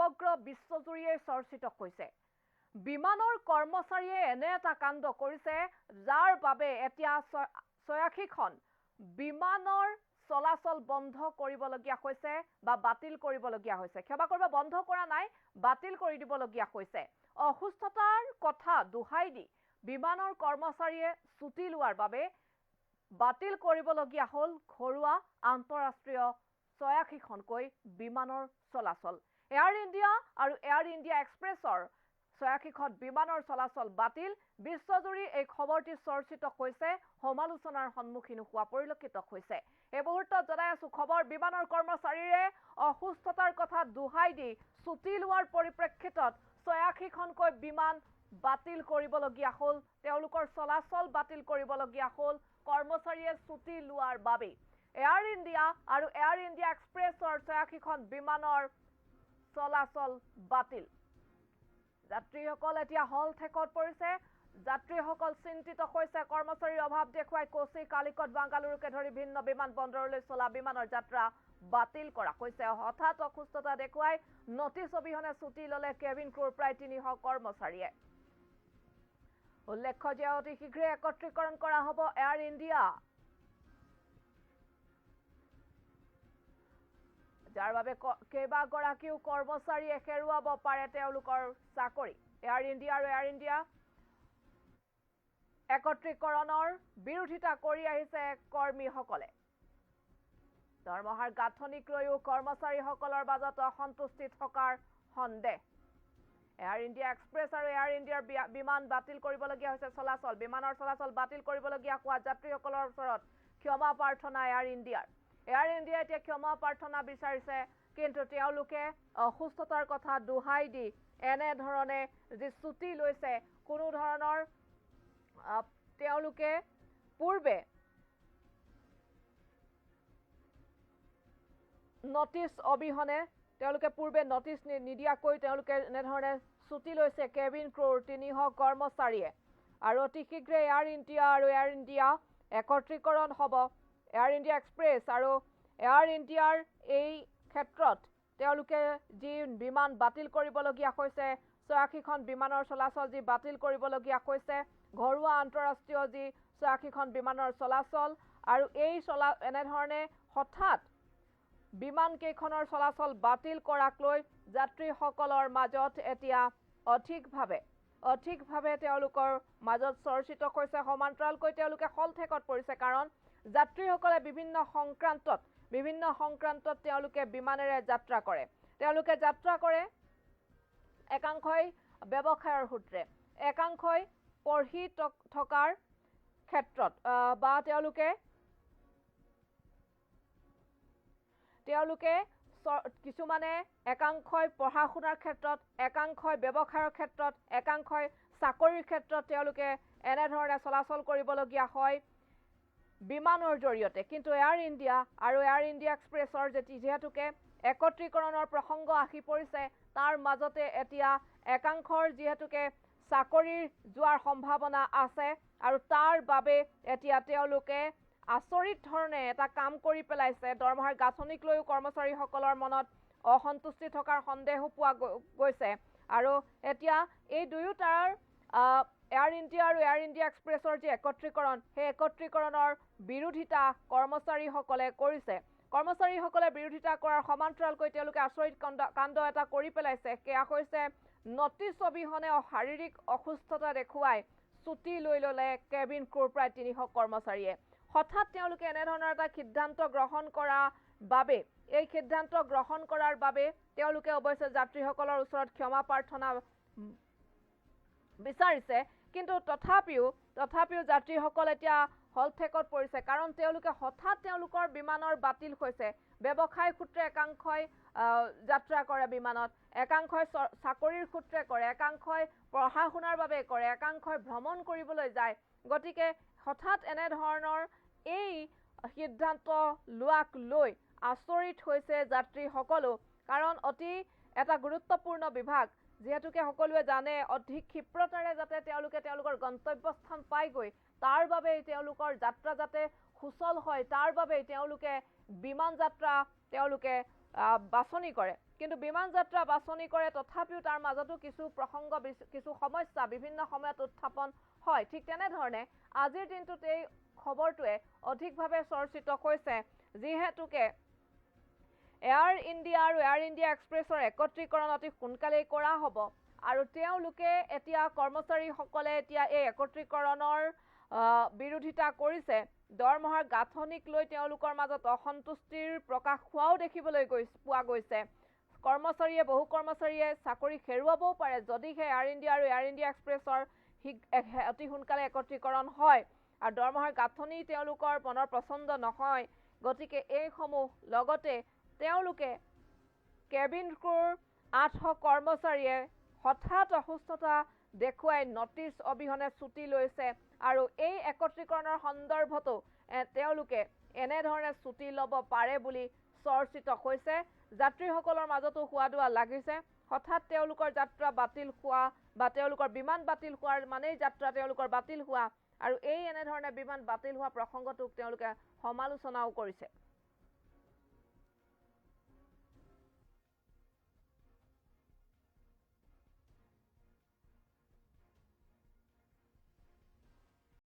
সমগ্ৰ বিশ্বজুৰিয়ে চৰ্চিত হৈছে বিমানৰ কৰ্মচাৰীয়ে এনে এটা কাণ্ড কৰিছে যাৰ বাবে এতিয়া ৮৬খন বিমানৰ চলাচল বন্ধ কৰিবলগীয়া হৈছে বা বাতিল কৰিবলগীয়া হৈছে ক্ষমা কৰিব বন্ধ কৰা নাই বাতিল কৰি দিবলগীয়া হৈছে অসুস্থতাৰ কথা দুহাই দি বিমানৰ কৰ্মচাৰীয়ে ছুটি লোৱাৰ বাবে বাতিল কৰিবলগীয়া হ'ল ঘৰুৱা আন্তঃৰাষ্ট্ৰীয় ৮৬খনকৈ বিমানৰ চলাচল এয়াৰ ইণ্ডিয়া আৰু এয়াৰ ইণ্ডিয়া এক্সপ্ৰেছৰ ৮৬খন বিমানৰ চলাচল বাতিল বিশ্বজুৰি এই খবৰটি চৰ্চিত হৈছে সমালোচনাৰ সন্মুখীন হোৱা পৰিলক্ষিত হৈছে এই মুহূৰ্তত জনাই আছো খবৰ বিমানৰ কৰ্মচাৰীৰে অসুস্থতাৰ কথা দুহাই দি ছুটি লোৱাৰ পৰিপ্ৰেক্ষিতত ৮৬খনকৈ বিমান বাতিল কৰিবলগীয়া হ'ল তেওঁলোকৰ চলাচল বাতিল কৰিবলগীয়া হ'ল কৰ্মচাৰীয়ে ছুটি লোৱাৰ বাবে এয়াৰ ইণ্ডিয়া আৰু এয়াৰ ইণ্ডিয়া এক্সপ্ৰেছৰ ৮৬খন বিমানৰ চলাচল বাতিল যাত্ৰীসকল এতিয়া হল ঠেকত পৰিছে যাত্ৰীসকল চিন্তিত হৈছে কৰ্মচাৰীৰ অভাৱ দেখুৱাই কোচি কালিকট বাংগালুৰুকে ধৰি ভিন্ন বিমান বন্দৰলৈ চলা বিমানৰ যাত্ৰা বাতিল কৰা হৈছে হঠাৎ অসুস্থতা দেখুৱাই নটিছ অবিহনে ছুটি ললে কেবিন ক্ৰুৰ প্ৰায় ৩০০ কৰ্মচাৰীয়ে উল্লেখ্য যে অতি শীঘ্ৰে একত্ৰীকৰণ কৰা হ'ব এয়াৰ ইণ্ডিয়া যাৰ বাবে কেইবাগৰাকীও কৰ্মচাৰীয়ে হেৰুৱাব পাৰে তেওঁলোকৰ চাকৰি এয়াৰ ইণ্ডিয়া আৰু এয়াৰ ইণ্ডিয়া একত্ৰীকৰণৰ বিৰোধিতা কৰি আহিছে কৰ্মীসকলে দৰমহাৰ গাঁথনিক লৈও কৰ্মচাৰীসকলৰ মাজত অসন্তুষ্টি থকাৰ সন্দেহ এয়াৰ ইণ্ডিয়া এক্সপ্ৰেছ আৰু এয়াৰ ইণ্ডিয়াৰ বিমান বাতিল কৰিবলগীয়া হৈছে চলাচল বিমানৰ চলাচল বাতিল কৰিবলগীয়া হোৱা যাত্ৰীসকলৰ ওচৰত ক্ষমা প্ৰাৰ্থনা এয়াৰ ইণ্ডিয়াই এতিয়া ক্ষমা প্ৰাৰ্থনা বিচাৰিছে কিন্তু তেওঁলোকে অসুস্থতাৰ কথা দুহাই দি এনে ধৰণে যি ছুটি লৈছে কোনো ধৰণৰ তেওঁলোকে পূৰ্বে নটিছ অবিহনে তেওঁলোকে পূৰ্বে নটিছ নিদিয়াকৈ তেওঁলোকে এনেধৰণে ছুটি লৈছে কেবিন ক্ৰুৰ ৩০০ কৰ্মচাৰীয়ে আৰু অতি শীঘ্ৰে এয়াৰ ইণ্ডিয়া আৰু এয়াৰ ইণ্ডিয়া একত্ৰীকৰণ হ'ব এয়াৰ ইণ্ডিয়া এক্সপ্ৰেছ আৰু এয়াৰ ইণ্ডিয়াৰ এই ক্ষেত্ৰত তেওঁলোকে যি বিমান বাতিল কৰিবলগীয়া হৈছে ৮৬খন বিমানৰ চলাচল যি বাতিল কৰিবলগীয়া হৈছে ঘৰুৱা আন্তঃৰাষ্ট্ৰীয় যি ৮৬খন বিমানৰ চলাচল আৰু এই এনেধৰণে হঠাৎ বিমান কেইখনৰ চলাচল বাতিল কৰাক লৈ যাত্ৰীসকলৰ মাজত এতিয়া অধিকভাৱে তেওঁলোকৰ মাজত চৰ্চিত হৈছে সমান্তৰালকৈ তেওঁলোকে হলঠেকত পৰিছে কাৰণ যাত্ৰীসকলে বিভিন্ন সংক্ৰান্তত তেওঁলোকে বিমানেৰে যাত্ৰা কৰে একাংশই ব্যৱসায়ৰ সূত্ৰে একাংশই পঢ়ি থকাৰ ক্ষেত্ৰত বা তেওঁলোকে কিছুমানে একাংশই পঢ়া শুনাৰ ক্ষেত্ৰত একাংশই ব্যৱসায়ৰ ক্ষেত্ৰত একাংশই চাকৰিৰ ক্ষেত্ৰত তেওঁলোকে এনেধৰণে চলাচল কৰিবলগীয়া হয় বিমানৰ জৰিয়তে কিন্তু এয়াৰ ইণ্ডিয়া আৰু এয়াৰ ইণ্ডিয়া এক্সপ্ৰেছৰ যিহেতুকে একত্ৰীকৰণৰ প্ৰসংগ আহি পৰিছে তাৰ মাজতে এতিয়া একাংশৰ যিহেতুকে চাকৰিৰ যোৱাৰ সম্ভাৱনা আছে আৰু তাৰ বাবে এতিয়া তেওঁলোকে আচৰিত ধৰণে এটা কাম কৰি পেলাইছে দৰমহাৰ গাঁথনিক লৈও কৰ্মচাৰীসকলৰ মনত অসন্তুষ্টি থকাৰ সন্দেহো পোৱা গৈছে আৰু এতিয়া এই দুয়োটাৰ এয়াৰ ইণ্ডিয়া আৰু এয়াৰ ইণ্ডিয়া এক্সপ্ৰেছৰ যি একত্ৰীকৰণ সেই একত্ৰীকৰণৰ বিৰোধিতা কৰ্মচাৰীসকলে কৰিছে কৰ্মচাৰীসকলে বিৰোধিতা কৰাৰ সমান্তৰালকৈ তেওঁলোকে আচৰিত কাণ্ড এটা কৰি পেলাইছে সেয়া হৈছে নটিছ অবিহনে শাৰীৰিক অসুস্থতা দেখুৱাই ছুটি লৈ ল'লে কেবিন ক্ৰুৰ প্ৰায় ৩০০ কৰ্মচাৰীয়ে হঠাৎ তেওঁলোকে এনেধৰণৰ এটা সিদ্ধান্ত গ্ৰহণ কৰাৰ বাবে তেওঁলোকে অৱশ্যে যাত্ৰীসকলৰ ওচৰত ক্ষমা প্ৰাৰ্থনা বিচাৰিছে কিন্তু তথাপিও যাত্ৰীসকল এতিয়া হলঠেকত পৰিছে কাৰণ তেওঁলোকে হঠাৎ তেওঁলোকৰ বিমানৰ বাতিল হৈছে ব্যৱসায় সূত্ৰে একাংশই যাত্ৰা কৰে বিমানত একাংশই চাকৰিৰ সূত্ৰে কৰে একাংশই পঢ়া শুনাৰ বাবে কৰে একাংশই ভ্ৰমণ কৰিবলৈ যায় গতিকে হঠাৎ এনে ধৰণৰ এই সিদ্ধান্ত লোৱাক লৈ আচৰিত হৈছে যাত্ৰীসকলো কাৰণ অতি এটা গুৰুত্বপূৰ্ণ বিভাগ যেহেতুকে সকলোৱে জানে অধিক ক্ষিপ্ৰতাৰে যাতে তেওঁলোকে তেওঁলোকৰ গন্তব্যস্থান পাইগৈ তাৰ বাবে তেওঁলোকৰ যাত্ৰা যাতে সুচল হয় তাৰ বাবে তেওঁলোকে বিমান যাত্ৰা তেওঁলোকে বাছনি কৰে কিন্তু বিমান যাত্ৰা বাছনি কৰে তথাপিও তাৰ মাজতো কিছু প্ৰসংগ কিছু সমস্যা বিভিন্ন সময়ত উত্থাপন হয় ঠিক তেনেধৰণে আজিৰ দিনটোত এই খবৰটোৱে অধিকভাৱে চৰ্চিত হৈছে যিহেতুকে এয়াৰ ইণ্ডিয়া আৰু এয়াৰ ইণ্ডিয়া এক্সপ্ৰেছৰ একত্ৰীকৰণ অতি সোনকালেই কৰা হ'ব আৰু তেওঁলোকে এতিয়া কৰ্মচাৰীসকলে এতিয়া এই একত্ৰীকৰণৰ বিৰোধিতা কৰিছে দৰমহাৰ গাঁথনিক লৈ তেওঁলোকৰ মাজত অসন্তুষ্টিৰ প্ৰকাশ হোৱাও দেখিবলৈ পোৱা গৈছে কৰ্মচাৰীয়ে বহু কৰ্মচাৰীয়ে চাকৰি হেৰুৱাবও পাৰে যদিহে এয়াৰ ইণ্ডিয়া আৰু এয়াৰ ইণ্ডিয়া এক্সপ্ৰেছৰ অতি সোনকালে একত্ৰীকৰণ হয় আৰু দৰমহাৰ গাঁথনি তেওঁলোকৰ মনৰ পচন্দ নহয় গতিকে এইসমূহ লগতে তেওঁলোকে কেবিন ক্ৰুৰ 800 কৰ্মচাৰীয়ে হঠাৎ অসুস্থতা দেখুৱাই নটিছ অবিহনে ছুটি লৈছে আৰু এই একত্ৰীকৰণৰ সন্দৰ্ভতো তেওঁলোকে এনেধৰণে ছুটি ল'ব পাৰে বুলি চৰ্চিত হৈছে যাত্ৰীসকলৰ মাজতো হোৱা লাগিছে হঠাৎ তেওঁলোকৰ যাত্ৰা বাতিল হোৱা বা তেওঁলোকৰ বিমান বাতিল হোৱাৰ মানেই যাত্ৰা তেওঁলোকৰ বাতিল হোৱা আৰু এই এনেধৰণে বিমান বাতিল হোৱা প্ৰসংগটোক তেওঁলোকে সমালোচনাও কৰিছে